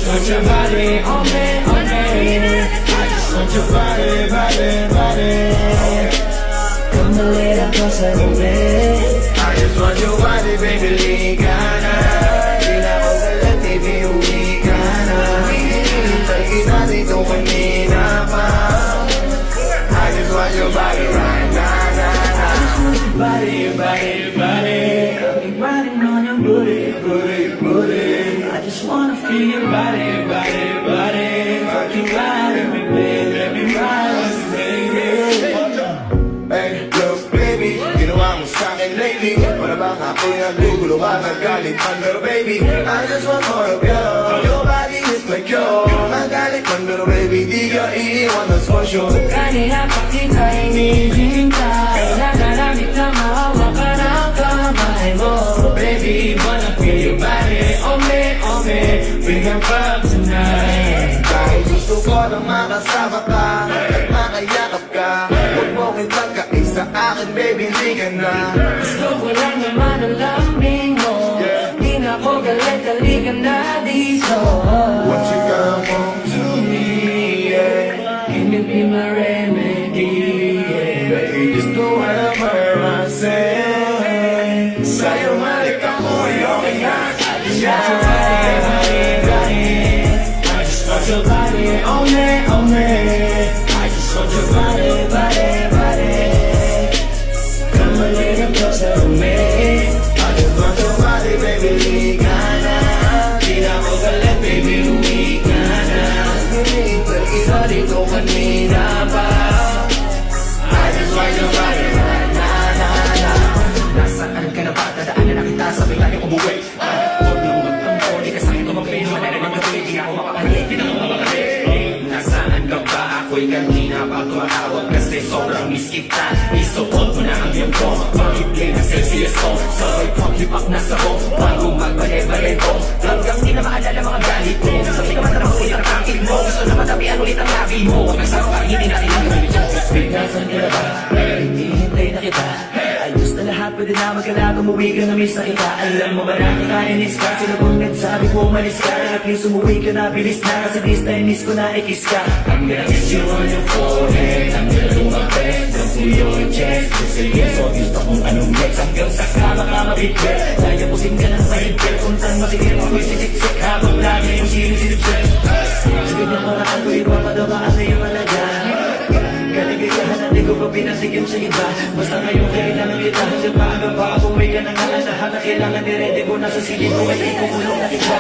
want your body on me, on me. I just want your body, body, body. Come a little closer to me. I just want your body, baby, liga na. Di na ako galit, baby, uwi ka na. Hinihintay kita dito kanina pa. I just want your body right now, now. I just want your body, your body, your body. I'll be riding on your booty, booty, booty. I just wanna feel your body, your body, your body. Fucking ride with me, baby, let me ride with me, baby. Hey, look, baby, ginawa mo sa'kin lately. Para bang ako'y nagugulo ka, nagalit man, pero baby, I just want more of you. Your body is my cure. Magalit man, pero baby, di ka iiwan, that's for sure. Kanina pa kita hinihintay, nagalamit na mahawa ka ng kamay mo. Baby, wanna feel your body on me, on me. We can fuck tonight. Dahil gusto ko na makasama ka at makayakap ka. Huwag mong itagkait sa akin, baby, hindi ka na. Gusto ko lang naman ang lambing mo. Di na ako galit, halika na dito. What you got want to me, yeah. Can you be my remedy, yeah. Baby, just do whatever I say. Sa'yo malik ako, okay na. I just want your body, body, body. I just want your body, on me, on me. I just want your body, body, body. Come a little closer to me. I just want your body, baby, liga na. Di na ako galit, baby, uwi ka na. Hinihintay kita dito kanina pa. I just want your body right now, now, now. Nasaan ka na ba? Dadaanan na kita, sabay tayo umuwi. Huwag nang magtampo, di ka sa'kin tumagpay. Madalang magpatuloy, di ako makakali, di na ako makakali. Nasaan ka ba? Ako'y kanina pa tumatawag kasi sobrang miss kita. Isuot mo na ang iyong ko, pag-i-play na Celsius ko. Sabay pang-hipak na sabo, bago magbalik-balik ko. Hanggang di na maalala mga galit ko. Sabi ka man na makulit ang tangkid mo. Gusto na matabihan ulit ang labi mo. Nagsama ka, hindi natin ang galit mo. Nasaan ka na ba? Hinihintay na kita. Ayos na lahat, pwede na magkalaga, umuwi ka na miss na kita. Alam mo ba na kikainis ka? Sino kung nagsabi ko umalis ka? At least umuwi ka na, bilis na. Kasi this time miss ko na ikis ka. I'm gonna kiss you on your forehead. I'm gonna do my best down to your chest. Kasi yes, so gusto kong anong next. Hanggang sa kama ka mabigret. Layapusin ka ng mahigpit. Kung saan masigil ako'y sisiksik. Habang lagi yung sinisilipsik. Sige na paraan ko iba pa daw kaan na yung alaga. Kaligayahan na di ko pa pinasigim sa iba. Basta ngayon kailangan kita. Hanggang maaga pa ako may ka nang alahan na kailangan ni ready ko na sa silid ko. Ay ikukulong na kita.